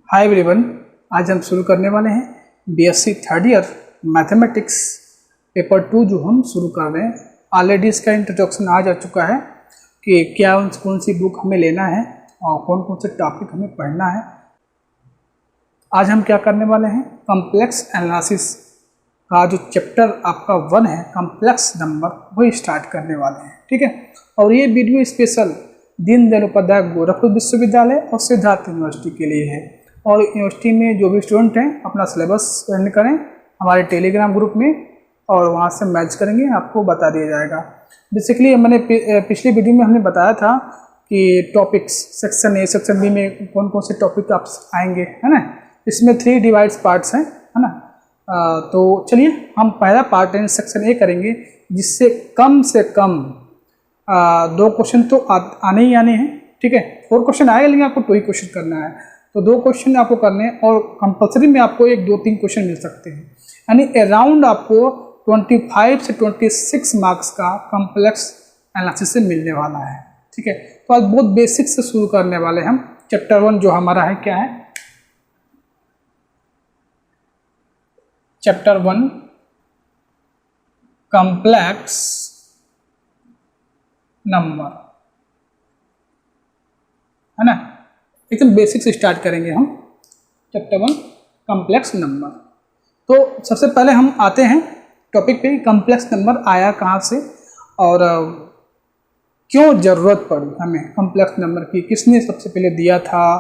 Hi everyone, आज हम शुरू करने वाले हैं BSc third year mathematics paper 2 जो हम शुरू कर रहे हैं। ऑलरेडी इसका इंट्रोडक्शन आ जा चुका है कि क्या कौन सी बुक हमें लेना है और कौन कौन से टॉपिक हमें पढ़ना है। आज हम क्या करने वाले हैं, कॉम्प्लेक्स एनालिसिस का जो चैप्टर आपका 1 है कॉम्प्लेक्स नंबर, वही स्टार्ट करने वाले हैं। ठीक है, और ये वीडियो स्पेशल दीनदयाल उपाध्याय गोरखपुर विश्वविद्यालय और सिद्धार्थ यूनिवर्सिटी के लिए है। और यूनिवर्सिटी में जो भी स्टूडेंट हैं अपना सिलेबस सेंड करें हमारे टेलीग्राम ग्रुप में और वहाँ से मैच करेंगे, आपको बता दिया जाएगा। बेसिकली मैंने पिछली वीडियो में हमने बताया था कि topics section A section B में कौन कौन से टॉपिक आप आएंगे, है ना। इसमें 3 डिवाइड्स पार्ट्स हैं, है ना। तो चलिए हम पहला पार्ट है सेक्शन ए करेंगे, जिससे कम 2 क्वेश्चन तो आने ही आने हैं। ठीक है, 4 क्वेश्चन आएगा लेकिन आपको 2 ही क्वेश्चन करना है, तो 2 क्वेश्चन आपको करने हैं और कंपलसरी में आपको 1-2-3 क्वेश्चन मिल सकते हैं। यानी अराउंड आपको 25 से 26 मार्क्स का कॉम्प्लेक्स एनालिसिस से मिलने वाला है। ठीक है, तो आज बहुत बेसिक से शुरू करने वाले हम। चैप्टर 1 जो हमारा है क्या है, चैप्टर 1 कॉम्प्लेक्स नंबर, है ना। एकदम बेसिक से स्टार्ट करेंगे हम चैप्टर 1 कॉम्प्लेक्स नंबर। तो सबसे पहले हम आते हैं टॉपिक पे, कॉम्प्लेक्स नंबर आया कहाँ से और क्यों ज़रूरत पड़ी हमें कॉम्प्लेक्स नंबर की, किसने सबसे पहले दिया था।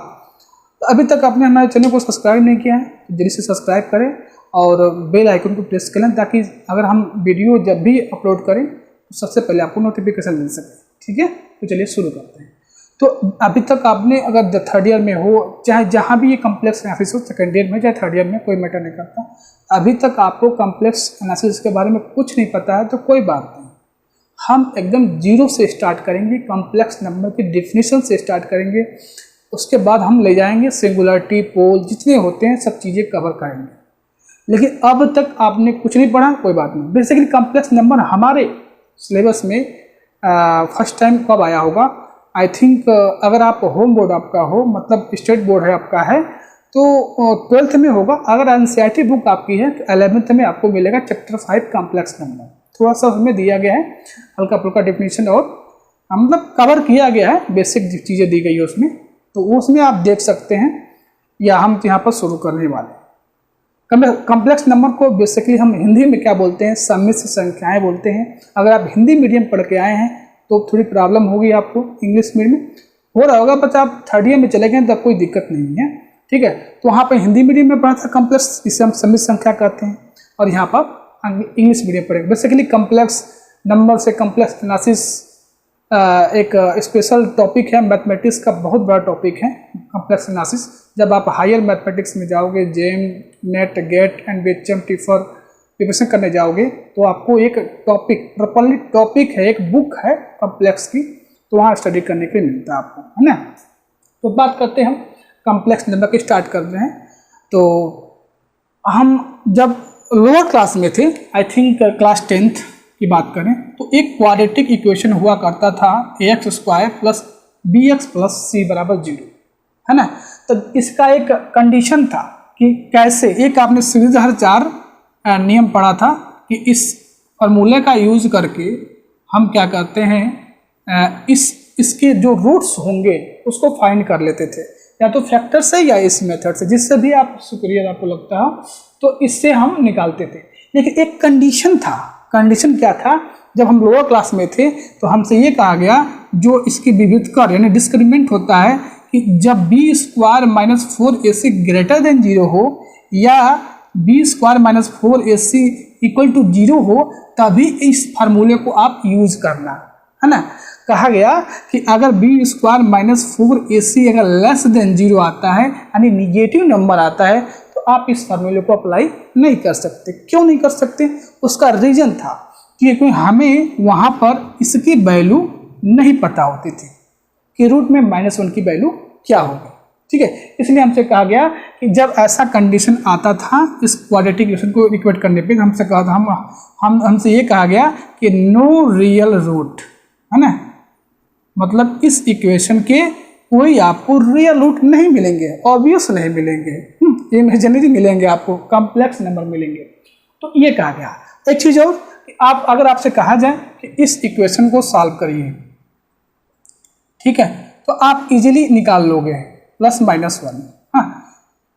तो अभी तक आपने हमारे चैनल को सब्सक्राइब नहीं किया है तो जल्दी से सब्सक्राइब करें और बेल आइकन को प्रेस करें, ताकि अगर हम वीडियो जब भी अपलोड करें तो सबसे पहले आपको नोटिफिकेशन मिल सके। ठीक है, तो चलिए शुरू करते हैं। तो अभी तक आपने अगर थर्ड ईयर में हो, चाहे जहाँ भी ये कॉम्प्लेक्स एनालिसिस हो, सेकेंड ईयर में चाहे थर्ड ईयर में, कोई मैटर नहीं करता, अभी तक आपको कॉम्प्लेक्स एनालिसिस के बारे में कुछ नहीं पता है तो कोई बात नहीं, हम एकदम जीरो से स्टार्ट करेंगे, कॉम्प्लेक्स नंबर की डेफिनेशन से स्टार्ट करेंगे। उसके बाद हम ले जाएंगे सिंगुलरिटी, पोल, जितने होते हैं सब चीज़ें कवर करेंगे। लेकिन अब तक आपने कुछ नहीं पढ़ा, कोई बात नहीं। बेसिकली कॉम्प्लेक्स नंबर हमारे सिलेबस में फर्स्ट टाइम कब आया होगा, आई थिंक अगर आप होम बोर्ड आपका हो, मतलब स्टेट बोर्ड है आपका है, तो 12th में होगा। अगर एनसीईआरटी बुक आपकी है तो 11th में आपको मिलेगा चैप्टर 5 कॉम्प्लेक्स नंबर। थोड़ा सा उसमें दिया गया है हल्का फुल्का डेफिनेशन और मतलब कवर किया गया है, बेसिक चीज़ें दी गई है उसमें, तो उसमें आप देख सकते हैं। या हम यहाँ पर शुरू करने वाले कॉम्प्लेक्स नंबर को बेसिकली हम हिंदी में क्या बोलते हैं, सम्मिश्र संख्याएं बोलते हैं। अगर आप हिंदी मीडियम पढ़ के आए हैं तो थोड़ी प्रॉब्लम होगी आपको, इंग्लिश मीडियम में हो रहा होगा, बट आप थर्ड ईयर में चले गए तब कोई दिक्कत नहीं है। ठीक है, तो वहाँ पर हिंदी मीडियम में पढ़ा था कॉम्प्लेक्स, जिसे हम सम्मिश्र संख्या कहते हैं, और यहाँ पर इंग्लिश मीडियम पढ़ेंगे। बेसिकली कॉम्प्लेक्स नंबर से कॉम्प्लेक्स एनालिसिस एक स्पेशल टॉपिक है, मैथमेटिक्स का बहुत बड़ा टॉपिक है कॉम्प्लेक्स एनालिसिस। जब आप हायर मैथमेटिक्स में जाओगे, JAM, NET, GATE and BHM, TIFR preparation करने जाओगे, तो आपको एक टॉपिक प्रॉपर्ली टॉपिक है, एक बुक है कॉम्प्लेक्स की, तो वहाँ स्टडी करने के लिए मिलता है आपको, है ना। तो बात करते हैं हम कॉम्प्लेक्स नंबर की, स्टार्ट कर रहे हैं। तो हम जब लोअर क्लास में थे, आई थिंक क्लास 10th की बात करें, तो एक क्वाड्रेटिक इक्वेशन हुआ करता था ax² + bx + c = 0, है ना। तो इसका एक कंडीशन था कि कैसे, एक आपने श्रीधर 4 नियम पढ़ा था कि इस फॉर्मूले का यूज करके हम क्या करते हैं, इसके जो रूट्स होंगे उसको फाइंड कर लेते थे, या तो फैक्टर से या इस मेथड से, जिससे भी आप सुपीरियर आपको लगता हो, तो इससे हम निकालते थे। लेकिन एक कंडीशन था, कंडीशन क्या था, जब हम लोअर क्लास में थे तो हमसे ये कहा गया, जो इसकी विविधकर यानी डिस्क्रिमिनेंट होता है कि जब b² - 4ac > 0 हो या b² - 4ac = 0 हो, तभी इस फार्मूले को आप यूज करना, है ना। कहा गया कि अगर b² - 4ac अगर <0 आता है, यानी निगेटिव नंबर आता है, तो आप इस फार्मूले को अप्लाई नहीं कर सकते। क्यों नहीं कर सकते, उसका रीजन था कि हमें वहाँ पर इसकी वैल्यू नहीं पता होती थी कि रूट में -1 की वैल्यू क्या होगी। ठीक है, इसलिए हमसे कहा गया कि जब ऐसा कंडीशन आता था इस क्वाड्रेटिक इक्वेशन को इक्वेट करने पे, हमसे कहा था, हमसे ये कहा गया कि नो रियल रूट, है ना, मतलब इस इक्वेशन के कोई आपको रियल रूट नहीं मिलेंगे, ऑब्वियस नहीं मिलेंगे, इमेजिनरी मिलेंगे, आपको कॉम्प्लेक्स नंबर मिलेंगे। तो ये कहा गया। एक चीज़ और, आप अगर आपसे कहा जाए कि इस इक्वेशन को सॉल्व करिए, ठीक है, तो आप इजीली निकाल लोगे +-1। हाँ,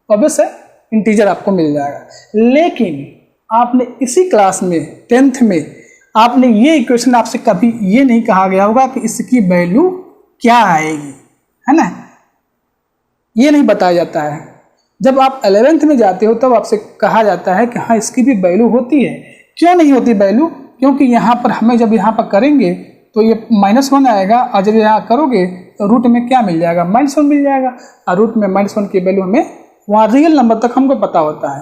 ऑब्वियस है, इंटीजर आपको मिल जाएगा। लेकिन आपने इसी क्लास में 10th में आपने ये इक्वेशन, आपसे कभी ये नहीं कहा गया होगा कि इसकी वैल्यू क्या आएगी, है ना, ये नहीं बताया जाता है। जब आप 11th में जाते हो तब आपसे कहा जाता है कि हाँ इसकी भी वैल्यू होती है। क्यों नहीं होती वैल्यू? क्योंकि यहाँ पर हमें जब यहाँ पर करेंगे तो ये -1 आएगा, और जब यहाँ करोगे तो रूट में क्या मिल जाएगा, -1 मिल जाएगा, और रूट में -1 की वैल्यू हमें वहाँ रियल नंबर तक हमको पता होता है।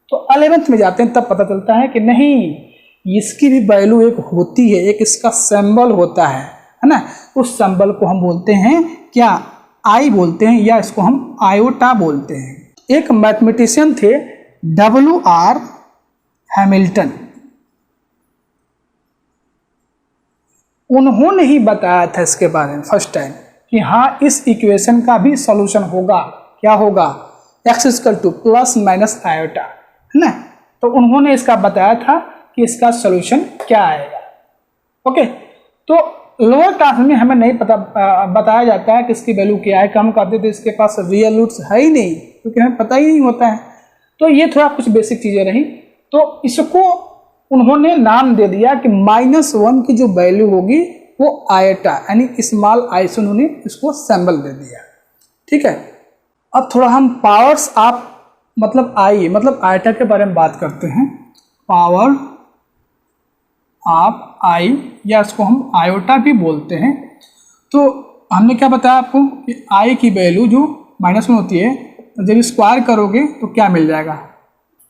तो 11th में जाते हैं तब पता चलता है कि नहीं, इसकी भी वैल्यू एक होती है, एक इसका सिंबल होता है ना। उस सिंबल को हम बोलते हैं क्या, आई बोलते हैं, या इसको हम आयोटा बोलते हैं। एक मैथमेटिशियन थे WR हैमिल्टन, उन्होंने ही बताया था इसके बारे में फर्स्ट टाइम कि हाँ इस इक्वेशन का भी सॉल्यूशन होगा। क्या होगा, x +- आयोटा, है ना। तो उन्होंने इसका बताया था कि इसका सॉल्यूशन क्या आएगा। ओके, तो लोअर क्लास में हमें नहीं पता बताया जाता है कि इसकी वैल्यू क्या है, हम कहते थे इसके पास रियल रूट्स है ही नहीं, क्योंकि हमें पता ही नहीं होता है। तो ये थोड़ा कुछ बेसिक चीज़ें रही। तो इसको उन्होंने नाम दे दिया कि -1 की जो वैल्यू होगी वो आयटा, यानी स्मॉल आई से उन्होंने इसको सिंबल दे दिया। ठीक है, अब थोड़ा हम पावर्स ऑफ मतलब आई मतलब आयटा के बारे में बात करते हैं। पावर ऑफ आई, या इसको हम आयोटा भी बोलते हैं। तो हमने क्या बताया आपको कि आई की वैल्यू जो -1 होती है, जब स्क्वायर करोगे तो क्या मिल जाएगा,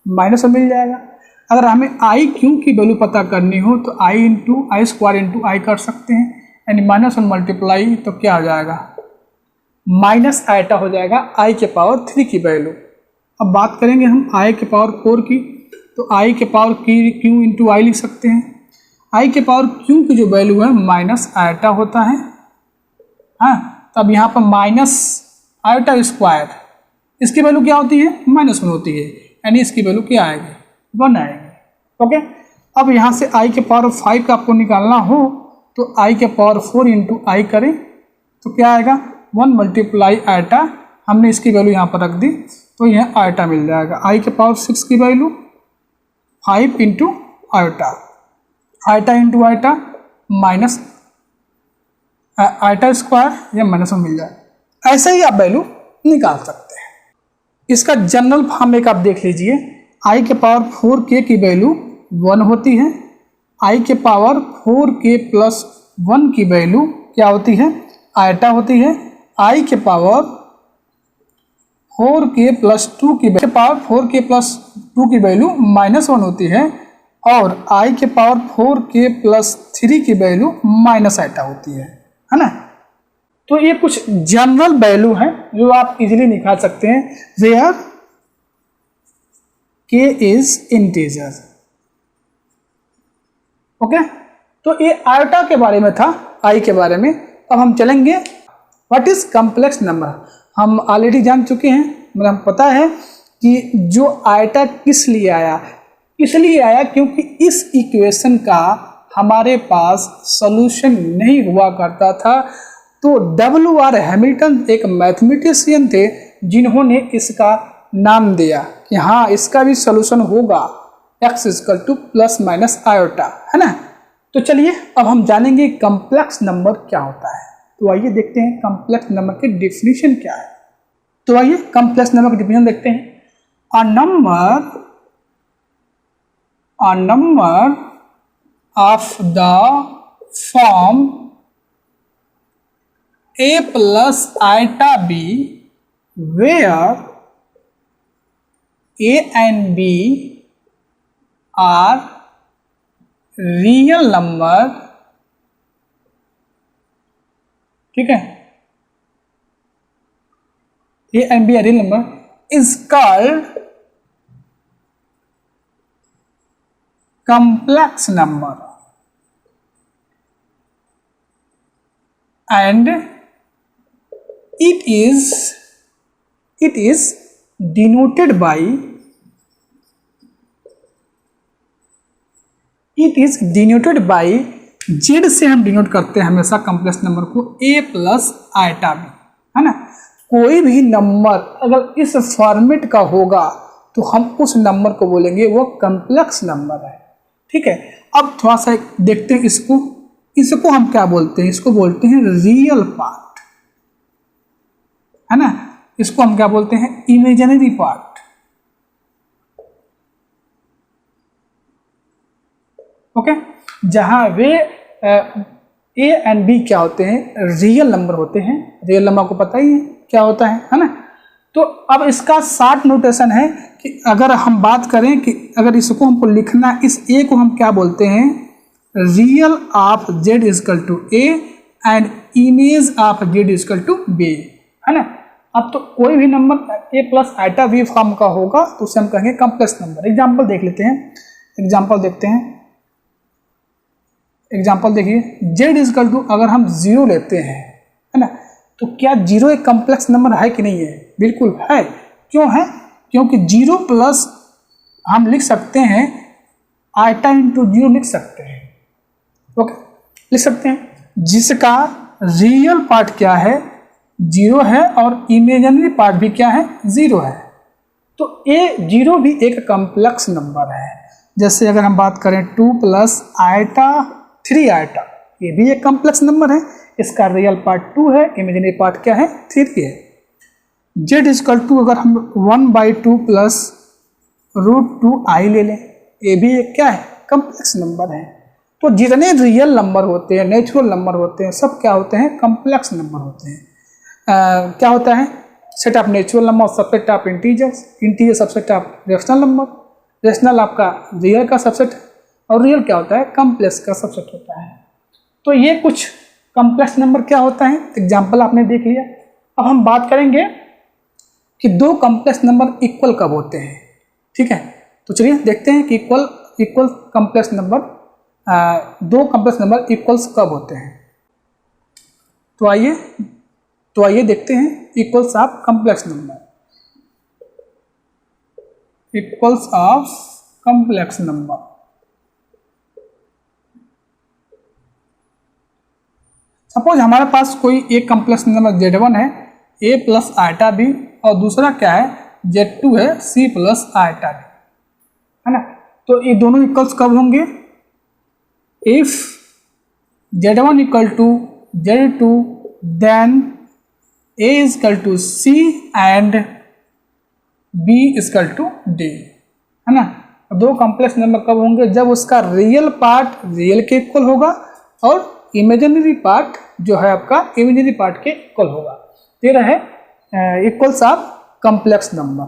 -1 मिल जाएगा। अगर हमें आई क्यू की वैल्यू पता करनी हो तो I² कर सकते हैं, यानी -1 मल्टीप्लाई तो क्या हो जाएगा, माइनस आयटा हो जाएगा I⁻³ की वैल्यू। अब बात करेंगे हम I⁻4 की, तो I⁻Q लिख सकते हैं। I⁻Q की जो वैल्यू है माइनस आयटा होता है। हाँ, तब यहाँ पर -आयटा², इसकी वैल्यू क्या होती है, -1 होती है, यानी इसकी वैल्यू क्या आएगी, 1 आएगी। ओके, अब यहाँ से I⁵ का आपको निकालना हो तो I⁴ इंटू आई करें तो क्या आएगा, 1 मल्टीप्लाई आयटा, हमने इसकी वैल्यू यहाँ पर रख दी तो यह आयटा मिल जाएगा। I⁻6 की value 5 into iota, iota into iota minus iota या -1 मिल जाए। ऐसे ही आप वैल्यू निकाल सकते हैं। इसका जनरल फॉर्म एक आप देख लीजिए, I⁴k की वैल्यू 1 होती है, I⁴k+1 की वैल्यू क्या होती है, आयटा होती है। I⁴k+2 की वैल्यू -1 होती है, और I⁴k+3 की वैल्यू माइनस आयटा होती है ना। तो ये कुछ जनरल वैल्यू है जो आप इजीली निकाल सकते हैं, where k is integer. Okay, तो ये आयोटा के बारे में था, आई के बारे में। अब हम चलेंगे व्हाट इज कॉम्प्लेक्स नंबर। हम ऑलरेडी जान चुके हैं, मतलब हम पता है कि जो आयोटा किस लिए आया, इसलिए आया क्योंकि इस इक्वेशन का हमारे पास सॉल्यूशन नहीं हुआ करता था। तो WR हैमिल्टन एक मैथमेटिशियन थे जिन्होंने इसका नाम दिया कि हाँ इसका भी सॉल्यूशन होगा, x +- आयोटा, है ना। तो चलिए अब हम जानेंगे कॉम्प्लेक्स नंबर क्या होता है। तो आइए देखते हैं कॉम्प्लेक्स नंबर की डेफिनेशन क्या है। तो आइए कॉम्प्लेक्स नंबर की डेफिनेशन देखते हैं। A number of the form a + eta b where a and b are real number, ठीक है, a and b are real number is called complex number, and it is denoted by Z से हम denote करते हैं हमेशा complex number को a plus iota B, है ना। कोई भी नंबर अगर इस फॉर्मेट का होगा तो हम उस नंबर को बोलेंगे वो कॉम्प्लेक्स नंबर है, ठीक है। अब थोड़ा सा देखते हैं इसको हम क्या बोलते हैं, इसको बोलते हैं रियल पार्ट, है ना। इसको हम क्या बोलते हैं, इमेजिनरी पार्ट। ओके, जहां वे ए एंड बी क्या होते हैं, रियल नंबर होते हैं। रियल नंबर को पता ही है क्या होता है ना। तो अब इसका शॉर्ट नोटेशन है कि अगर हम बात करें कि अगर इसको हमको लिखना, इस ए को हम क्या बोलते हैं, real of Z equal to A and image of Z equal to B, है ना। अब तो कोई भी number A plus iota B form का होगा तो उसे हम कहेंगे कॉम्प्लेक्स नंबर। एग्जाम्पल देख लेते हैं, एग्जाम्पल देखते हैं। एग्जाम्पल देखिए, जेड इजकल टू अगर हम 0 लेते हैं, है ना, तो क्या 0 एक कॉम्प्लेक्स नंबर है कि नहीं है? बिल्कुल है। क्यों है? क्योंकि 0 प्लस हम लिख सकते हैं आइटा इंटू 0 लिख सकते हैं। ओके, लिख सकते हैं, जिसका रियल पार्ट क्या है, 0 है, और इमेजिनरी पार्ट भी क्या है, 0 है। तो A0 भी एक कॉम्प्लेक्स नंबर है। जैसे अगर हम बात करें 2 प्लस आइटा 3 आइटा, ये भी एक कॉम्प्लेक्स नंबर है। इसका रियल पार्ट 2 है, इमेजिनरी पार्ट क्या है, 3 है। जेड इजकल टू अगर हम 1/2 प्लस √2i ले लें, ये भी एक क्या है, कॉम्प्लेक्स नंबर है। तो जितने रियल नंबर होते हैं, नेचुरल नंबर होते हैं, सब क्या होते हैं, कॉम्प्लेक्स नंबर होते हैं। क्या होता है, set of natural number, subset of integers, integer subset of rational number, rational आपका रियल का सबसेट, और रियल क्या होता है, कॉम्प्लेक्स का सबसेट होता है। तो ये कुछ कॉम्प्लेक्स नंबर क्या होता है, एग्जाम्पल आपने देख लिया। अब हम बात करेंगे कि दो कॉम्प्लेक्स नंबर इक्वल कब होते हैं, ठीक है। तो चलिए देखते हैं कि इक्वल कॉम्प्लेक्स नंबर, दो कॉम्प्लेक्स नंबर इक्वल्स कब होते हैं। तो आइए देखते हैं equals of complex number, equals of complex number. Suppose हमारे पास कोई एक कॉम्प्लेक्स नंबर Z1 है a प्लस आइटा बी, और दूसरा क्या है, Z2 है c प्लस आइटा बी, है ना। तो ये दोनों इक्वल्स कब होंगे, if Z1 equal to Z2 then a equal to c and b equal to d, है ना। दो कॉम्प्लेक्स नंबर कब होंगे, जब उसका रियल पार्ट रियल के इक्वल होगा और इमेजिनरी पार्ट जो है आपका इमेजिनरी पार्ट के इक्वल होगा। ये रहे इक्वल्स ऑफ कॉम्प्लेक्स नंबर।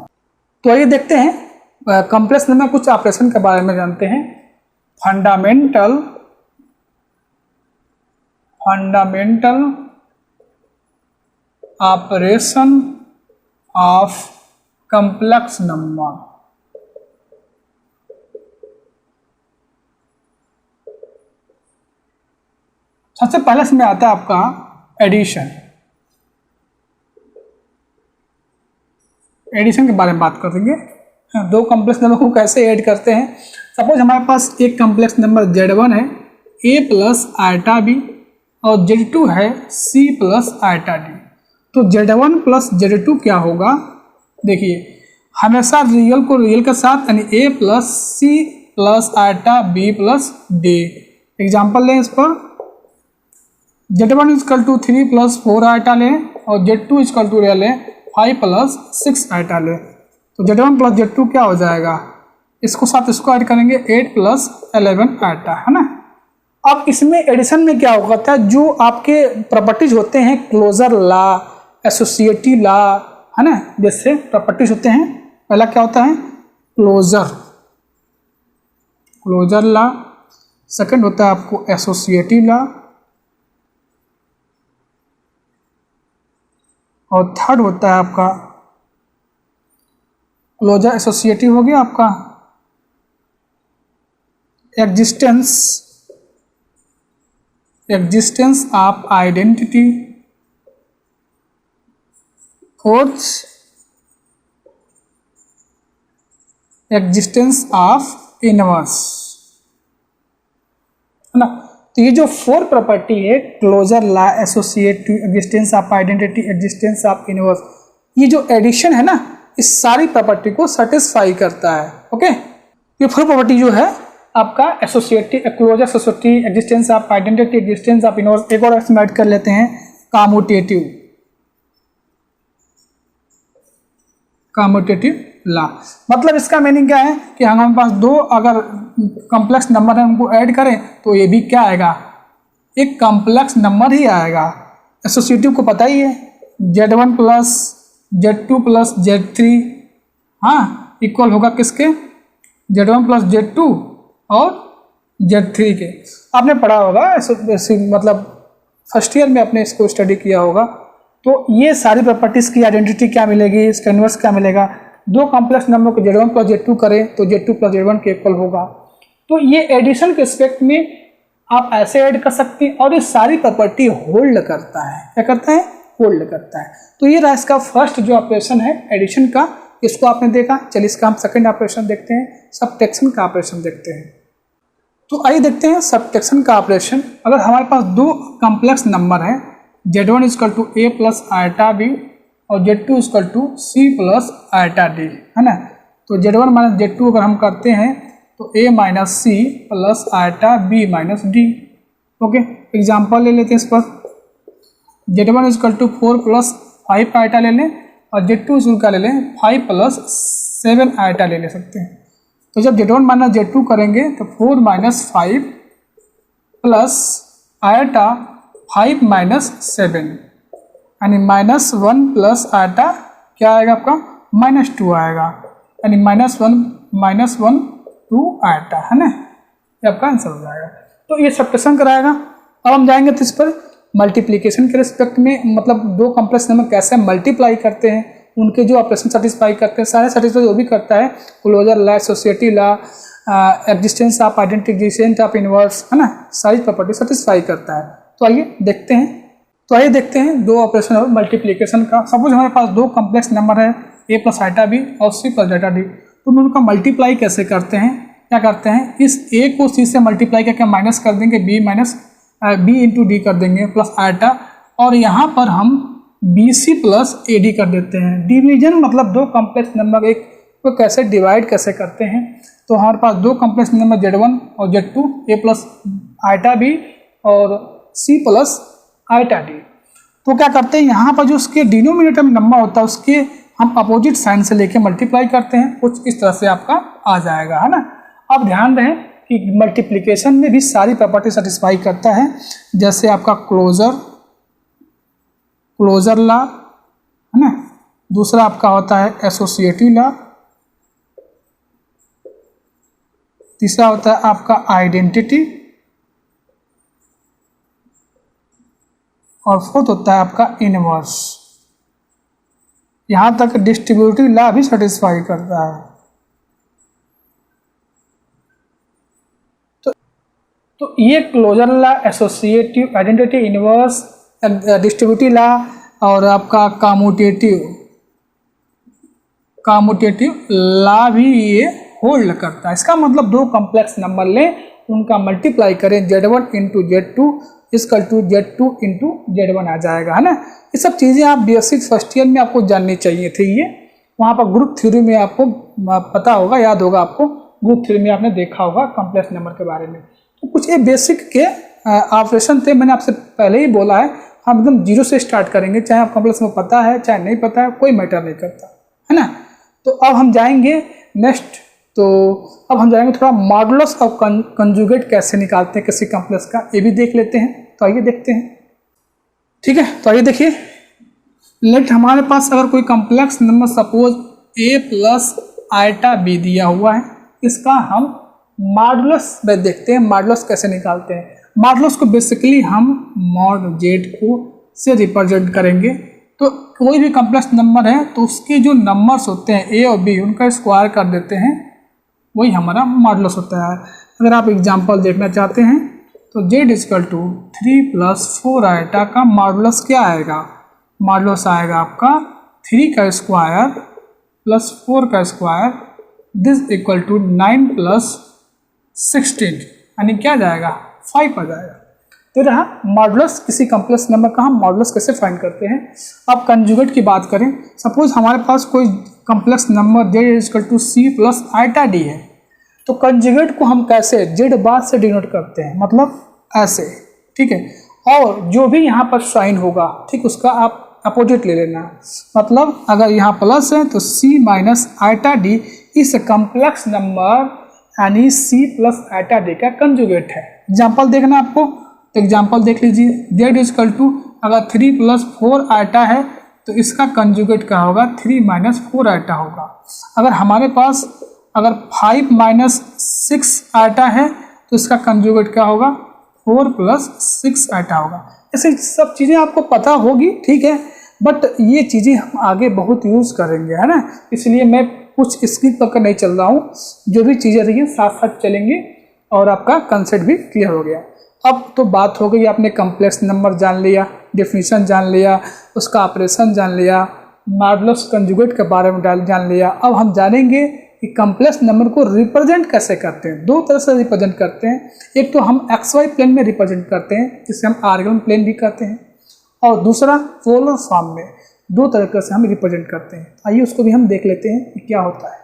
तो आइए देखते हैं कॉम्प्लेक्स नंबर कुछ ऑपरेशन के बारे में जानते हैं। Fundamental operation of complex number. सबसे पहले इसमें आता है आपका एडिशन। एडिशन के बारे में बात करेंगे, दो कॉम्प्लेक्स नंबर को कैसे ऐड करते हैं। सपोज हमारे पास एक कॉम्प्लेक्स नंबर Z1 है a प्लस आइटा बी, और Z2 है c प्लस आइटा डी। तो Z1 प्लस Z2 क्या होगा, देखिए हमेशा रियल को रियल के साथ, यानी a plus c plus iota b plus d। Example लें इस पर, Z1 is equal to 3 plus 4 iota लें, और Z2 इजकल टू ले लें 5 प्लस 6 आइटा लें। तो Z1 प्लस Z2 क्या हो जाएगा, इसको साथ इसको ऐड करेंगे 8 प्लस 11 आइटा, है ना। अब इसमें एडिशन में क्या होता है, जो आपके प्रॉपर्टीज होते हैं, क्लोजर लॉ, एसोसिएटिव लॉ, है ना, जैसे प्रॉपर्टीज होते हैं। पहला क्या होता है, क्लोजर लॉ, सेकंड होता है आपको एसोसिएटिव लॉ, और थर्ड होता है आपका क्लोजर एसोसिएटिव हो गया आपका existence of identity fourth existence of inverse, है ना। तो ये जो फोर प्रॉपर्टी है, closure law, associative, existence of identity, existence of inverse, ये जो एडिशन है ना, इस सारी प्रॉपर्टी को सेटिस्फाई करता है। ओके, ये फोर प्रॉपर्टी जो है आपका associative, closure, associative, existence of identity, existence of inverse. एक और ऐड कर लेते हैं, कम्यूटेटिव, कम्यूटेटिव ला। मतलब इसका मीनिंग क्या है कि हमारे पास दो अगर कॉम्प्लेक्स नंबर है, उनको ऐड करें तो ये भी क्या आएगा, एक कॉम्प्लेक्स नंबर ही आएगा। एसोसिएटिव को पता ही है, Z1 plus Z2 plus Z3, हाँ, इक्वल होगा किसके, Z1 प्लस Z2 और Z3 के। आपने पढ़ा होगा, मतलब फर्स्ट ईयर में आपने इसको स्टडी किया होगा। तो ये सारी प्रॉपर्टीज़ की आइडेंटिटी क्या मिलेगी, इसका इन्वर्स क्या मिलेगा। दो कॉम्प्लेक्स नंबर को Z1 प्लस Z2 करें तो Z2 प्लस Z1 के इक्वल होगा। तो ये एडिशन के एस्पेक्ट में आप ऐसे ऐड कर सकते हैं, और ये सारी प्रॉपर्टी होल्ड करता है। क्या करता है, होल्ड करता है। तो ये रहा इसका फर्स्ट जो ऑपरेशन है एडिशन का, इसको आपने देखा। चलिए इसका हम सेकंड ऑपरेशन देखते हैं, सबट्रैक्शन का ऑपरेशन देखते हैं। तो आइए देखते हैं सबट्रैक्शन का ऑपरेशन। अगर हमारे पास दो कॉम्प्लेक्स नंबर है, Z1 equal to A plus iota B और Z2 equal to C plus iota D, है ना। तो Z1 माइनस Z2 अगर हम करते हैं तो A minus C plus iota B minus D। Okay, example ले लेते हैं इस पर। Z1 equal to 4 plus 5 eta ले लें, और Z2 इक्वल का ले लें 5 प्लस 7 आयटा ले सकते हैं। तो जब Z1 माइनस Z2 करेंगे तो 4 माइनस 5 प्लस आयटा 5 माइनस 7, यानी -1 प्लस आयटा क्या आएगा आपका, -2 आएगा, यानी -1 2 आयटा, है ना। ये आपका आंसर हो जाएगा। तो ये सबट्रैक्शन कराएगा। अब हम जाएंगे तो इस पर मल्टीप्लिकेशन के रिस्पेक्ट में, मतलब दो कॉम्प्लेक्स नंबर कैसे मल्टीप्लाई करते हैं, उनके जो ऑपरेशन सेटिस्फाई करते हैं, सारे सेटिस्फाई वो भी करता है। Closure law, associative law, existence of identity, existence of inverse, है ना, सारी प्रॉपर्टी सेटिस्फाई करता है। तो आइए देखते हैं, दो ऑपरेशन और मल्टीप्लिकेशन का। सपोज हमारे पास दो कॉम्प्लेक्स नंबर है, A प्लस आयटा B और C प्लस आयटा D। तो उनका मल्टीप्लाई कैसे करते हैं, क्या करते हैं, इस A को C से मल्टीप्लाई करके माइनस कर देंगे, B इंटू D कर देंगे प्लस आयटा, और यहाँ पर हम BC प्लस AD कर देते हैं। डिवीजन मतलब दो कॉम्प्लेक्स नंबर एक को कैसे डिवाइड कैसे करते हैं। तो हमारे पास दो कॉम्प्लेक्स नंबर Z1 और Z2, A plus iota B और C प्लस आयटा D। तो क्या करते हैं, यहाँ पर जो उसके डिनोमिनेटर में नंबर होता है उसके हम अपोजिट साइन से लेके मल्टीप्लाई करते हैं, कुछ इस तरह से आपका आ जाएगा, है ना। अब ध्यान रहे कि मल्टीप्लिकेशन में भी सारी प्रॉपर्टी सेटिस्फाई करता है, जैसे आपका क्लोजर ला, है ना। दूसरा आपका होता है एसोसिएटिव ला, तीसरा होता है आपका आइडेंटिटी, और फोर्थ होता है आपका इनवर्स। यहां तक डिस्ट्रीब्यूटिव ला भी सेटिस्फाई करता है। तो ये closure law, associative, identity, inverse, distributive law और आपका कम्यूटेटिव ला भी ये होल्ड करता है। इसका मतलब दो कॉम्प्लेक्स नंबर लें, उनका मल्टीप्लाई करें, Z1 into Z2 equal to Z2 into Z1 आ जाएगा, है ना। ये सब चीज़ें आप बेसिक फर्स्ट ईयर में आपको जाननी चाहिए थी। ये वहाँ पर ग्रुप थ्योरी में आपको पता होगा, याद होगा आपको, ग्रुप थ्योरी में आपने देखा होगा कॉम्प्लेक्स नंबर के बारे में। तो कुछ ये बेसिक के ऑपरेशन थे, मैंने आपसे पहले ही बोला है, हम एकदम जीरो से स्टार्ट करेंगे, चाहे आप कॉम्प्लेक्स में पता है चाहे नहीं पता है, कोई मैटर नहीं करता, है ना। तो अब हम जाएंगे नेक्स्ट, तो अब हम जाएंगे थोड़ा मॉडुलस और कंजुगेट कैसे निकालते हैं किसी कॉम्प्लेक्स का, ये भी देख लेते हैं। तो आइए देखते हैं, ठीक है। तो आइए देखिए, लेट हमारे पास अगर कोई complex number suppose A plus iota B दिया हुआ है, इसका हम मॉडुलस में देखते हैं, मॉडुलस कैसे निकालते हैं। मॉडुलस को बेसिकली हम मॉड Z को से रिप्रेजेंट करेंगे। तो कोई भी कॉम्प्लेक्स नंबर है तो उसके जो नंबर्स होते हैं A और B, उनका स्क्वायर कर देते हैं, वही हमारा मॉडुलस होता है। अगर आप एग्जांपल देखना चाहते हैं तो Z equal to 3 plus 4 iota का मॉडुलस क्या आएगा, मॉडुलस आएगा आपका 3 का स्क्वायर प्लस 4 का square this equal to 9 plus 16, यानी क्या जाएगा 5 आ जाएगा। तो रहा मॉडुलस किसी कॉम्प्लेक्स नंबर का हम मॉडुलस कैसे फाइंड करते हैं। अब कंजुगेट की बात करें, सपोज हमारे पास कोई complex number z equal to c plus iota D है, तो कंजुगेट को हम कैसे z बार से डिनोट करते हैं, मतलब ऐसे, ठीक है। और जो भी यहाँ पर साइन होगा, ठीक, उसका आप अपोजिट ले लेना, मतलब अगर यहाँ प्लस है तो c माइनस आइटा डी इस कॉम्प्लेक्स नंबर यानी c प्लस आइटा डी का कंजुगेट है। एग्जाम्पल देखना आपको, तो एग्जाम्पल देख लीजिए, z इक्वल टू अगर 3 प्लस 4 आइटा है तो इसका कंजुगेट क्या होगा 3 माइनस 4 आइटा होगा। अगर हमारे पास अगर 5 माइनस 6 आइटा है तो इसका कंजुगेट क्या होगा 4 प्लस 6 आइटा होगा। ऐसे सब चीज़ें आपको पता होगी, ठीक है, बट ये चीज़ें हम आगे बहुत यूज़ करेंगे, है ना, इसलिए मैं कुछ स्किप करके नहीं चल रहा हूँ। जो भी चीज़ें रही साथ साथ चलेंगे और आपका कंसेप्ट भी क्लियर हो गया। अब तो बात हो गई, आपने कॉम्प्लेक्स नंबर जान लिया, डेफिनेशन जान लिया, उसका ऑपरेशन जान लिया, मॉडुलस कंजुगेट के बारे में जान लिया। अब हम जानेंगे कि कॉम्प्लेक्स नंबर को रिप्रेजेंट कैसे करते हैं। दो तरह से रिप्रेजेंट करते हैं, एक तो हम XY प्लेन में रिप्रेजेंट करते हैं जिसे हम आर्गन प्लेन भी कहते हैं, और दूसरा पोलर फॉर्म में। दो तरीके से हम रिप्रेजेंट करते हैं। आइए उसको भी हम देख लेते हैं कि क्या होता है।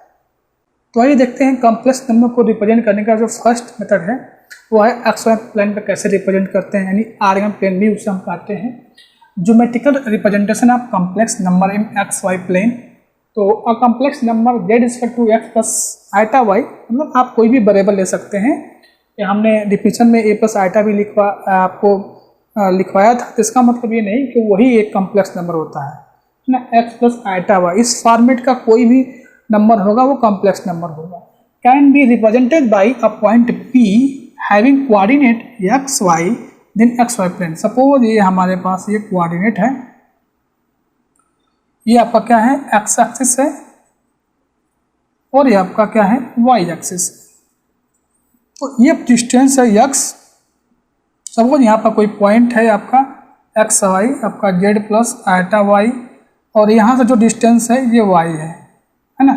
तो आइए देखते हैं कॉम्प्लेक्स नंबर को रिप्रेजेंट करने का जो फर्स्ट मेथड है वो है XY प्लेन पर कैसे रिप्रेजेंट करते हैं, यानी आर्गन प्लेन भी उसे हम कहते हैं। Geometrical representation of complex number in XY plane. तो a complex number z equal to x plus iota y, मतलब आप कोई भी वेरिएबल ले सकते हैं। या हमने डिफिनेशन में a प्लस आइटा भी आपको लिखवाया था, तो इसका मतलब ये नहीं कि वही एक कॉम्प्लेक्स नंबर होता है ना। x प्लस आइटा y इस फॉर्मेट का कोई भी नंबर होगा वो कॉम्प्लेक्स नंबर होगा। Can be represented by a point p having coordinate X Y then X Y plane. Suppose ये हमारे पास ये कोऑर्डिनेट है, ये आपका क्या है एक्स एक्सिस है और ये आपका क्या है वाई एक्सिस। तो ये डिस्टेंस है एक्स, सपोज यहाँ पर कोई पॉइंट है आपका एक्स वाई, आपका जेड प्लस आइटा वाई, और यहाँ से जो डिस्टेंस है ये वाई है ना।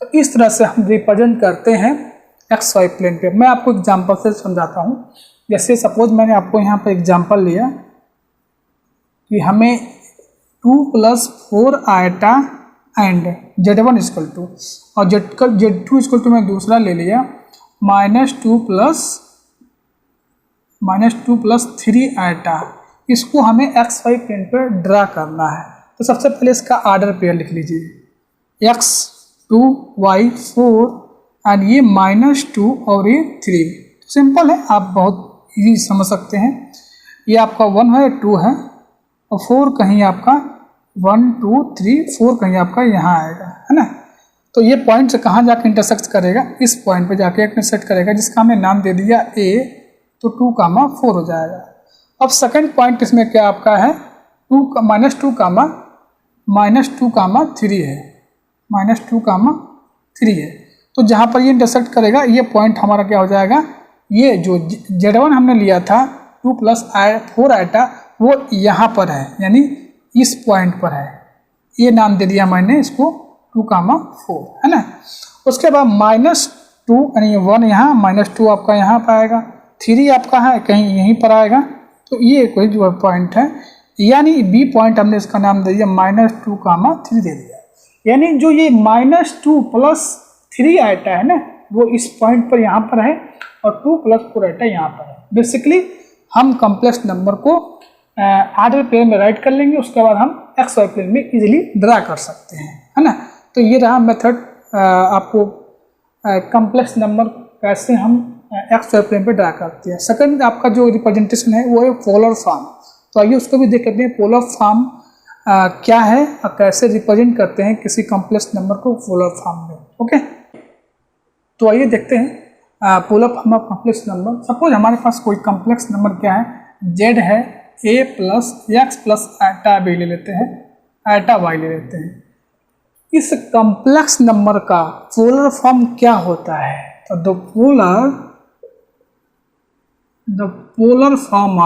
तो इस तरह से हम रिप्रेजेंट करते हैं एक्स वाई प्लेन पे। मैं आपको एग्जांपल से समझाता हूँ। जैसे सपोज मैंने आपको यहाँ पर एग्जांपल लिया कि हमें 2 plus 4 iota and z1 equal to, और z2 इक्वल टू मैं दूसरा ले लिया -2 प्लस 3 आइटा। इसको हमें एक्स वाई प्लेन पर ड्रा करना है। तो सबसे पहले इसका आर्डर पेयर लिख लीजिए, x 2 y 4 एंड ये -2 और ये 3। सिंपल है, आप बहुत इजी समझ सकते हैं। ये आपका 1 है 2 है और 4 कहीं आपका 1 2 3 4 कहीं आपका यहाँ आएगा, है ना। तो ये पॉइंट से कहाँ जाकर इंटरसेक्ट करेगा, इस पॉइंट पे जाके इंटरसेक्ट करेगा, जिसका हमने नाम दे दिया a। तो 2 कामा 4 हो जाएगा। अब सेकंड पॉइंट इसमें क्या आपका है -2 कामा 3 है, -2 कामा 3 है। तो जहाँ पर ये इंटरसेक्ट करेगा ये पॉइंट हमारा क्या हो जाएगा, ये जो z1 हमने लिया था 2 प्लस 4 आइटा वो यहाँ पर है, यानी इस पॉइंट पर है। ये नाम दे दिया मैंने इसको 2 कामा 4, है ना। उसके बाद -2 यानी 1 यहाँ, -2 आपका यहाँ पर आएगा, 3 आपका है कहीं यहीं पर आएगा। तो ये कोई जो पॉइंट है, यानी बी पॉइंट हमने इसका नाम दे दिया -2 कामा 3 दे दिया। यानी जो ये -2 प्लस 3 आइटा है ना, वो इस पॉइंट पर यहाँ पर है और 2 प्लस 4 आइटा यहाँ पर है। बेसिकली हम कॉम्प्लेक्स नंबर को आर्डर प्लेन में राइट कर लेंगे, उसके बाद हम एक्स वाई प्लेन में इजीली ड्रा कर सकते हैं, है ना। तो ये रहा मेथड आपको कॉम्प्लेक्स नंबर कैसे हम एक्स वाई प्लेन पे ड्रा करते हैं। सेकंड आपका जो रिप्रेजेंटेशन है वो है पोलर फॉर्म। तो आइए उसको भी देख लेते हैं, पोलर फॉर्म क्या है और कैसे रिप्रेजेंट करते हैं किसी कॉम्प्लेक्स नंबर को पोलर फॉर्म में। ओके, तो आइए देखते हैं polar form of complex number. Suppose हमारे पास कोई कॉम्प्लेक्स नंबर क्या है, z है a plus X plus iota b ले लेते हैं, आइटा y ले लेते हैं। इस कॉम्प्लेक्स नंबर का पोलर फॉर्म क्या होता है, तो the polar form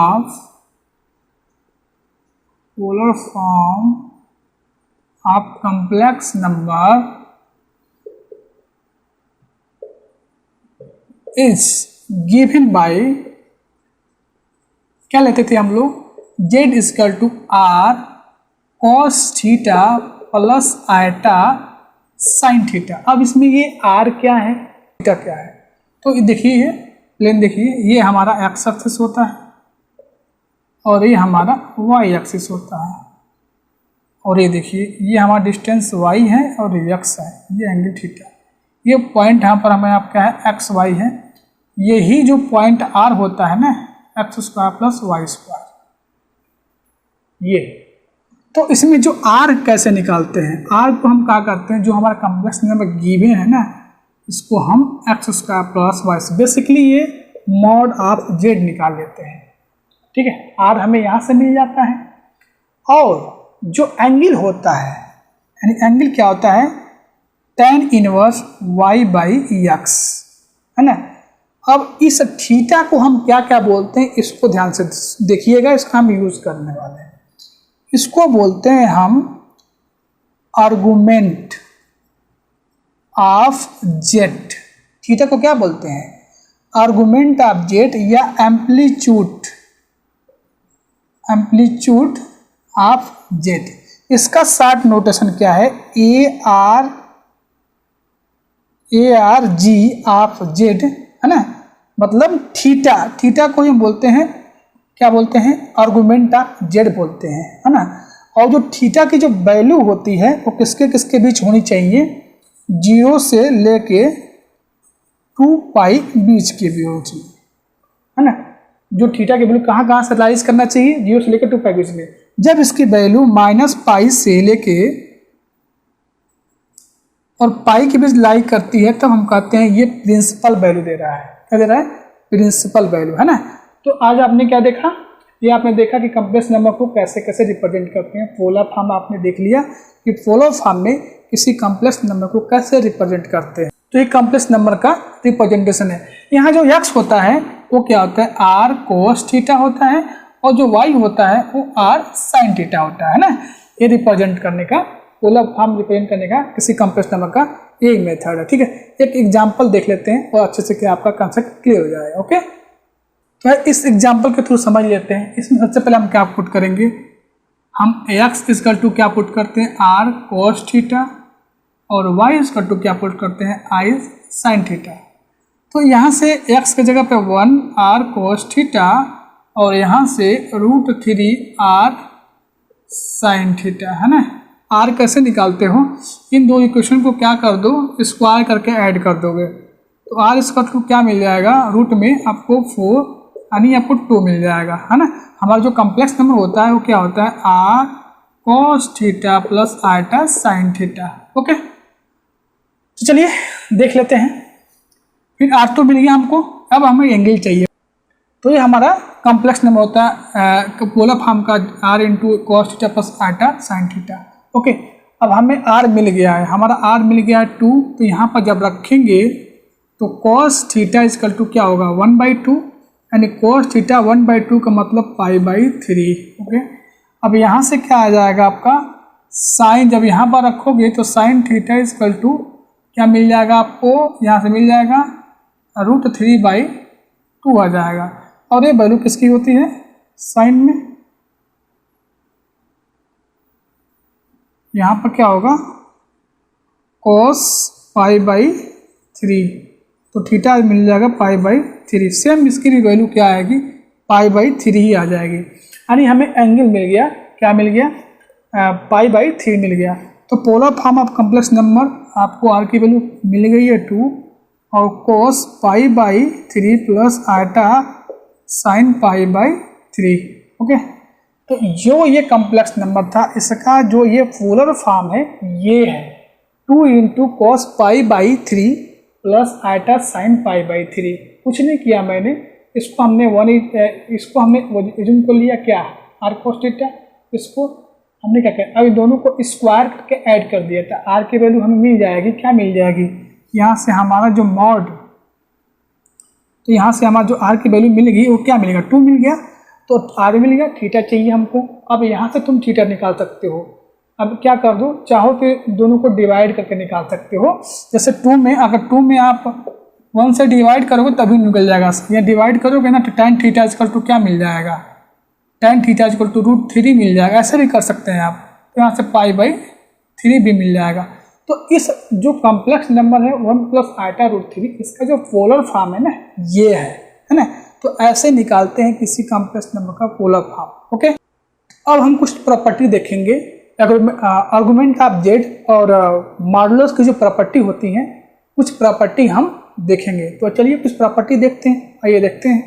of complex number is given by, क्या लेते थे हम लोग, z equal to R cos theta plus iota sine theta. अब इसमें ये r क्या है, थीटा क्या है, तो देखिए ये प्लेन, देखिए ये हमारा x एक्सिस होता है और ये हमारा y एक्सिस होता है, और ये देखिए ये हमारा डिस्टेंस y है और ये x है, ये एंगल थीटा। ये पॉइंट यहाँ पर हमें आपका है एक्स वाई है, यही जो पॉइंट r होता है ना X square plus Y square, ये। तो इसमें जो r कैसे निकालते हैं, r को हम क्या करते हैं, जो हमारा कॉम्प्लेक्स नंबर गिवन है ना, इसको हम X square plus Y, basically ये मॉड ऑफ z निकाल लेते हैं, ठीक है। r हमें यहाँ से मिल जाता है, और जो एंगल होता है, यानी एंगल क्या होता है, tan inverse y by x, है ना। अब इस थीटा को हम क्या क्या बोलते हैं, इसको ध्यान से देखिएगा, इसका हम यूज करने वाले हैं। इसको बोलते हैं हम आर्गुमेंट ऑफ जेट। थीटा को क्या बोलते हैं, आर्गुमेंट ऑफ जेट या एम्पलीट्यूड, एम्पलीट्यूड ऑफ जेट। इसका शॉर्ट नोटेशन क्या है, A R G of Z, है ना। मतलब थीटा, थीटा को हम बोलते हैं, क्या बोलते हैं, आर्गुमेंट ऑफ जेड बोलते हैं, है ना। और जो थीटा की जो वैल्यू होती है वो किसके किसके बीच होनी चाहिए, 0 से लेके 2 पाई बीच के बीच में, है ना। जो थीटा की वैल्यू कहाँ कहाँ से राइज करना चाहिए, 0 से लेकर 2 पाई बीच में। जब इसकी वैल्यू -पाई से लेके और पाई के बीच लाई करती है, तब हम कहते हैं ये प्रिंसिपल वैल्यू दे रहा है। क्या दे रहा है, प्रिंसिपल वैल्यू, है ना। तो आज आपने क्या देखा, ये आपने देखा कि कॉम्प्लेक्स नंबर को कैसे कैसे रिप्रेजेंट करते हैं। पोलर फॉर्म आपने देख लिया कि पोलर फॉर्म में किसी कॉम्प्लेक्स नंबर को कैसे रिप्रेजेंट करते हैं। तो ये कॉम्प्लेक्स नंबर का रिप्रेजेंटेशन है। यहाँ जो x होता है वो क्या होता है, r cos थीटा होता है, और जो y होता है वो r sin थीटा होता है ना। ये रिप्रेजेंट करने का, पोलर फॉर्म रिप्रेजेंट करने का किसी कॉम्प्लेक्स नंबर का एक मेथड है, ठीक है। एक एग्जांपल देख लेते हैं और अच्छे से क्या आपका कंसेप्ट क्लियर हो जाएगा, ओके। तो इस एग्जांपल के थ्रू समझ लेते हैं। इसमें सबसे पहले हम क्या पुट करेंगे, हम x इजकल टू क्या पुट करते हैं, r cos थीटा, और y इजकल टू क्या पुट करते हैं, i sin थीटा। तो यहाँ से x की जगह पे 1 r cos थीटा, और यहाँ से √3 r sin थीटा, है ना। r कैसे निकालते हो, इन दो इक्वेशन को क्या कर दो, स्क्वायर करके ऐड कर दोगे, तो r इसका टू क्या मिल जाएगा, रूट में आपको 4 यानी आपको 2 मिल जाएगा, है ना। हमारा जो कॉम्प्लेक्स नंबर होता है वो क्या होता है, r cos theta plus eta sin theta, okay. तो चलिए देख लेते हैं। फिर r तो मिल गया हमको, अब हमें एंगल चाहिए। तो ये हमारा कॉम्प्लेक्स नंबर होता है पोलर फॉर्म का, r into cos theta plus iota sine theta, okay. अब हमें r मिल गया है, हमारा r मिल गया है 2, तो यहाँ पर जब रखेंगे तो cos थीटा इजकल टू क्या होगा, 1/2, यानी cos थीटा 1/2 का मतलब π/3, ओके। अब यहाँ से क्या आ जाएगा आपका साइन, जब यहाँ पर रखोगे तो साइन थीटा इजकल टू क्या मिल जाएगा आपको, यहाँ से मिल जाएगा √3/2 आ जाएगा। और ये वैल्यू किसकी होती है, साइन में, यहाँ पर क्या होगा cos π/3, तो थीटा मिल जाएगा π/3। सेम इसकी भी वैल्यू क्या आएगी, π/3 ही आ जाएगी, यानी हमें एंगल मिल गया, क्या मिल गया, π/3 मिल गया। तो polar form of complex number आपको r की वैल्यू मिल गई है 2, और cos π/3 plus iota sine π/3, okay. तो जो ये कॉम्प्लेक्स नंबर था, इसका जो ये पोलर फॉर्म है ये है 2 into cos π/3 plus iota sine π/3। कुछ नहीं किया मैंने, इसको हमने इसको हमने एज्यूम को लिया क्या, r cos थीटा, इसको हमने क्या किया, अब दोनों को स्क्वायर करके ऐड कर दिया था। r की वैल्यू हमें मिल जाएगी, क्या मिल जाएगी, यहाँ से हमारा जो मॉड, तो यहाँ से हमारा जो r की वैल्यू मिल गई वो क्या मिलेगा, 2 मिल गया, तो r मिल गया, थीटा चाहिए हमको। अब यहाँ से तुम थीटा निकाल सकते हो, अब क्या कर दो, चाहो तो दोनों को डिवाइड करके निकाल सकते हो। जैसे 2 में, अगर 2 में आप 1 से डिवाइड करोगे तभी निकल जाएगा। या डिवाइड करोगे ना तो tan थीटा इक्वल टू क्या मिल जाएगा, tan थीटा इक्वल टू √3 मिल जाएगा। ऐसे भी कर सकते हैं आप, तो यहाँ से π/3 भी मिल जाएगा। तो इस जो कॉम्प्लेक्स नंबर है 1 + i√3, इसका जो पोलर फॉर्म है ना ये है ना। तो ऐसे निकालते हैं किसी कॉम्प्लेक्स नंबर का पोलर फॉर्म। ओके, अब हम कुछ प्रॉपर्टी देखेंगे, आर्गुमेंट ऑफ जेड और मॉडुलस की जो प्रॉपर्टी होती हैं, कुछ प्रॉपर्टी हम देखेंगे। तो चलिए कुछ प्रॉपर्टी देखते हैं, आइए देखते हैं।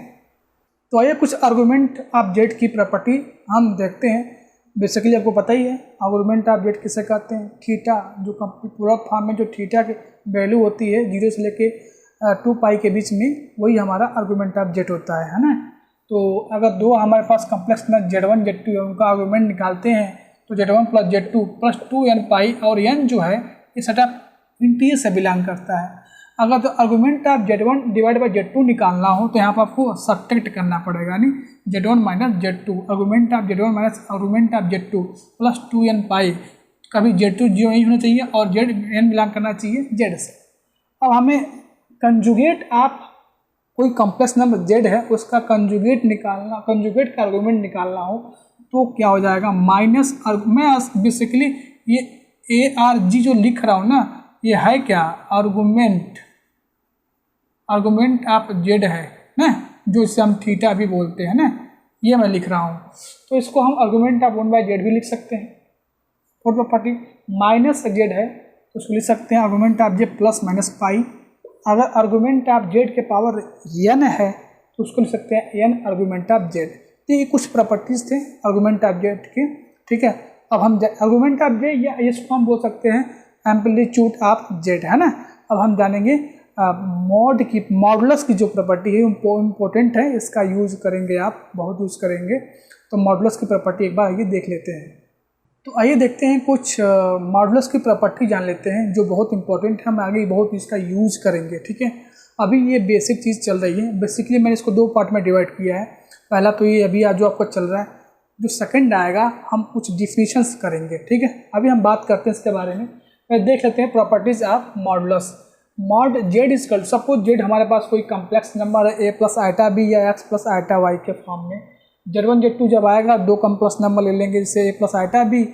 तो आइए कुछ आर्गुमेंट ऑफ जेड की प्रॉपर्टी हम देखते हैं। बेसिकली आपको पता ही है आर्गुमेंट ऑफ जेड किसे कहते हैं, थीटा, जो पूरा फॉर्म में जो थीटा की वैल्यू होती है 0 से लेके 2π के बीच में, वही हमारा आर्गुमेंट ऑफ जेड होता है ना। तो अगर दो हमारे पास कॉम्प्लेक्स में Z1 Z2 है, उनका आर्गुमेंट निकालते हैं तो Z1 + Z2 + 2nπ, और n जो है ये सेटअप इंटीजर से बिलोंग करता है। अगर तो आर्गुमेंट ऑफ Z1 / Z2 निकालना हो तो यहाँ पर आपको सब्ट्रैक्ट करना पड़ेगा, यानी Z1 - Z2, argument of Z1 - argument of Z2 + 2nπ। कभी Z2 0 नहीं होना चाहिए और Zn बिलोंग करना चाहिए Z से। अब हमें कंजुगेट आप कोई कॉम्प्लेक्स नंबर Z है उसका कंजुगेट निकालना, कंजुगेट का आर्गुमेंट निकालना हो तो क्या हो जाएगा, माइनस, मैं बेसिकली ये ARG जो लिख रहा हूँ ना, ये है क्या, आर्गुमेंट ऑफ जेड है ना, जो इसे हम थीटा भी बोलते हैं ना, ये मैं लिख रहा हूँ। तो इसको हम आर्गुमेंट ऑफ 1/z भी लिख सकते हैं। और प्रॉपर्टी माइनस जेड है तो उसको लिख सकते हैं आर्गुमेंट ऑफ जेड +-π। अगर आर्गुमेंट ऑफ जेड के पावर n है तो उसको लिख सकते हैं n आर्गुमेंट ऑफ जेड। तो ये कुछ प्रॉपर्टीज थे आर्गुमेंट ऑफ जेड के, ठीक है। अब हम आर्गुमेंट ऑफ जेड या इसको हम बोल सकते हैं एम्पलीट्यूड ऑफ जेड, है ना। अब हम जानेंगे मॉड की, मॉडुलस की जो प्रॉपर्टी है इम्पोर्टेंट है, इसका यूज करेंगे, आप बहुत यूज करेंगे। तो मॉडुलस की प्रॉपर्टी एक बार आइए देख लेते हैं। तो आइए देखते हैं कुछ मॉडुलस की प्रॉपर्टी जान लेते हैं जो बहुत इंपॉर्टेंट है, हम आगे बहुत इसका यूज करेंगे, ठीक है। अभी ये बेसिक चीज़ चल रही है, बेसिकली मैंने इसको 2 पार्ट में डिवाइड किया है। पहला तो ये अभी जो आपको चल रहा है, जो सेकंड आएगा हम कुछ डिफिनीशंस करेंगे, ठीक है। अभी हम बात करते हैं इसके बारे में। देख लेते हैं properties of modulus. Mod Z equal, suppose Z हमारे पास कोई कॉम्प्लेक्स नंबर है a + i b या x + i y के फॉर्म में। Z1 Z2 जब आएगा दो कॉम्प्लेक्स नंबर ले लेंगे, जैसे a + i b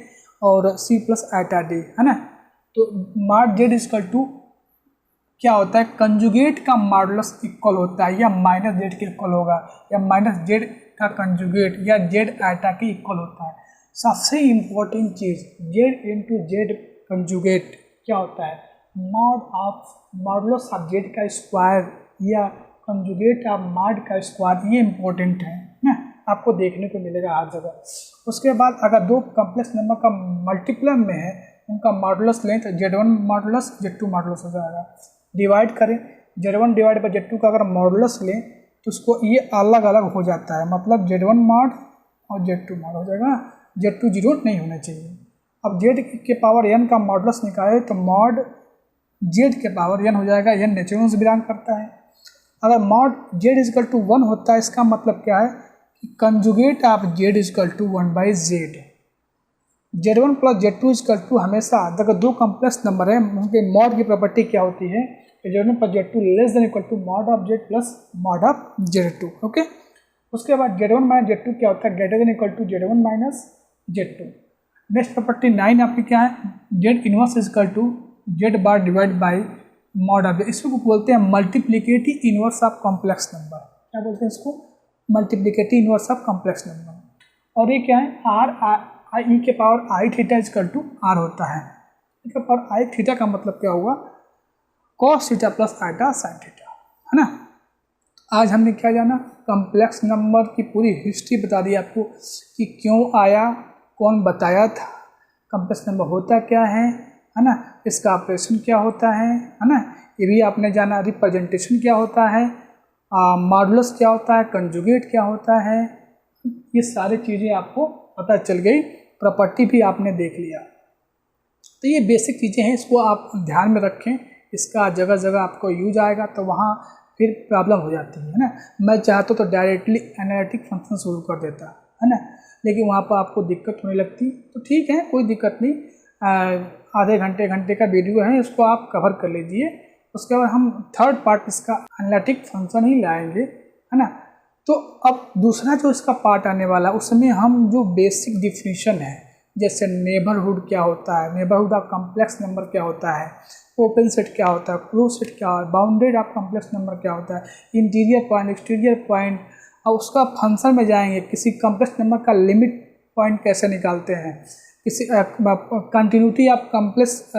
और c + i d, है ना। तो मॉड जेड इक्वल टू क्या होता है, कंजुगेट का मॉडुलस इक्वल होता है, या -z के इक्वल होगा, या -z का कंजुगेट या z आइटा के इक्वल होता है। सबसे इम्पोर्टेंट चीज़ z × z कंजुगेट क्या होता है, मॉडुलस ऑफ जेड का स्क्वायर या कंजुगेट ऑफ मॉड का स्क्वायर, ये इम्पोर्टेंट है ना, आपको देखने को मिलेगा हर जगह। उसके बाद अगर दो कॉम्प्लेक्स नंबर का मल्टीप्लम में है, उनका मॉडुलस लें तो Z1 मॉडुलस Z2 मॉडुलस हो जाएगा। डिवाइड करें, Z1 / Z2 का अगर मॉडुलस लें तो उसको ये अलग अलग हो जाता है, मतलब Z1 मॉड और Z2 मॉड हो जाएगा, Z2 0 नहीं होना चाहिए। अब Z के पावर n का मॉडुलस निकाले तो मॉड Z के पावर n हो जाएगा, n नेचुरल से बिलोंग करता है। अगर मॉड Z = 1 होता है, इसका मतलब क्या है कि conjugate of Z = 1/z। Z1 + Z2 = हमेशा अगर दो कॉम्प्लेक्स नंबर है उनके मॉड की प्रॉपर्टी क्या होती है, Z1 + Z2 <= mod of Z + mod of Z2, okay. उसके बाद Z1 - Z2 क्या होता है, > Z1 - Z2। नेक्स्ट प्रॉपर्टी 9 आपकी क्या है, Z inverse = Z bar divide by mod of, इसको बोलते हैं multiplicative inverse of complex number. क्या बोलते हैं इसको, multiplicative inverse of complex number. और ये क्या है, r के पावर i थीटा = r होता है। e के पावर i थीटा का मतलब क्या हुआ, cos theta + i sin theta, है ना। आज हमने क्या जाना, कॉम्प्लेक्स नंबर की पूरी हिस्ट्री बता दी आपको कि क्यों आया, कौन बताया था, कॉम्प्लेक्स नंबर होता क्या है ना, इसका ऑपरेशन क्या होता है ना, ये भी आपने जाना। रिप्रेजेंटेशन क्या होता है, मॉडुलस क्या होता है, कंजुगेट क्या होता है, ये सारी चीज़ें आपको पता चल गई। प्रॉपर्टी भी आपने देख लिया। तो ये बेसिक चीज़ें हैं, इसको आप ध्यान में रखें, इसका जगह जगह आपको यूज आएगा तो वहाँ फिर प्रॉब्लम हो जाती है ना। मैं चाहता तो डायरेक्टली एनालिटिक फंक्शन शुरू कर देता, है ना। लेकिन वहाँ पर आपको दिक्कत होने लगती तो ठीक है, कोई दिक्कत नहीं, आधे घंटे का वीडियो है, इसको आप कवर कर लीजिए। उसके बाद हम थर्ड पार्ट इसका एनालिटिक फंक्शन ही लाएंगे, है ना। तो अब दूसरा जो इसका पार्ट आने वाला है उसमें हम जो बेसिक डिफिनीशन है, जैसे नेबरहुड क्या होता है, नेबरहुड ऑफ कॉम्प्लेक्स नंबर क्या होता है, ओपन सेट क्या होता है, क्लोज सेट क्या है, बाउंडेड ऑफ कॉम्प्लेक्स नंबर क्या होता है, इंटीरियर पॉइंट, एक्सटीरियर पॉइंट, और उसका फंक्शन में जाएंगे, किसी कॉम्प्लेक्स नंबर का लिमिट पॉइंट कैसे निकालते हैं, किसी कंटिन्यूटी ऑफ कॉम्प्लेक्स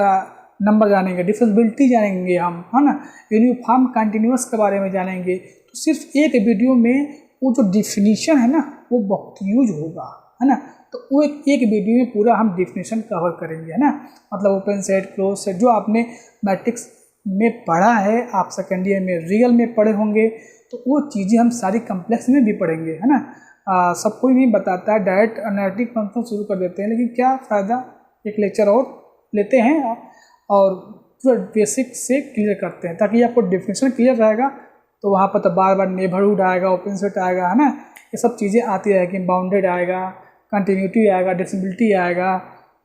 नंबर जानेंगे, डिफरेंशिएबिलिटी जानेंगे हम, है ना, यूनिफॉर्म कंटिन्यूअस के बारे में जानेंगे। तो सिर्फ एक वीडियो में वो जो डिफिनीशन है ना वो बहुत यूज होगा, है ना। तो वो एक वीडियो में पूरा हम डिफिनीशन कवर करेंगे, है ना। मतलब ओपन सेट, क्लोज सेट, जो आपने मैट्रिक्स में पढ़ा है, आप सेकेंड ईयर में रियल में पढ़े होंगे, तो वो चीज़ें हम सारी कम्प्लेक्स में भी पढ़ेंगे, है ना। सब कोई नहीं बताता है, डायरेक्ट एनालिटिक फंक्शन शुरू कर देते हैं, लेकिन क्या फ़ायदा, एक लेक्चर और लेते हैं और पूरा बेसिक से क्लियर करते हैं, ताकि आपको डिफिनेशन क्लियर रहेगा। तो वहाँ पर तो बार बार नेबरहुड आएगा, ओपन सेट आएगा, है ना, ये सब चीज़ें आती रहेगी, बाउंडेड आएगा, कंटिन्यूटी आएगा, डिफरेंशिएबिलिटी आएगा,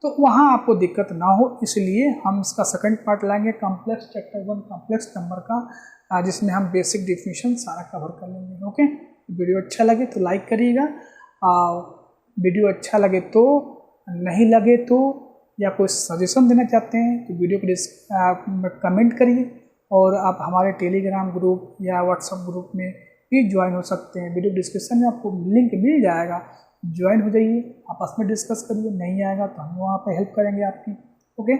तो वहाँ आपको दिक्कत ना हो, इसलिए हम इसका सेकंड पार्ट लाएंगे कॉम्प्लेक्स चैप्टर 1 कॉम्प्लेक्स नंबर का, जिसमें हम बेसिक डिफिनीशन सारा कवर कर लेंगे। ओके, वीडियो अच्छा लगे तो लाइक करिएगा, वीडियो अच्छा लगे तो, नहीं लगे तो, या कोई सजेशन देना चाहते हैं तो वीडियो को कमेंट करिए, और आप हमारे टेलीग्राम ग्रुप या व्हाट्सएप ग्रुप में भी ज्वाइन हो सकते हैं। वीडियो डिस्क्रिप्शन में आपको लिंक मिल जाएगा, ज्वाइन हो जाइए, आपस में डिस्कस करिए, नहीं आएगा तो हम वहाँ पर हेल्प करेंगे आपकी। ओके,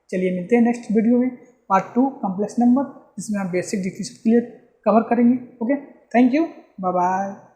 चलिए मिलते हैं नेक्स्ट वीडियो में, पार्ट 2 कॉम्प्लेक्स नंबर, जिसमें हम बेसिक डिफिनीशन क्लियर कवर करेंगे। Okay, thank you, bye bye.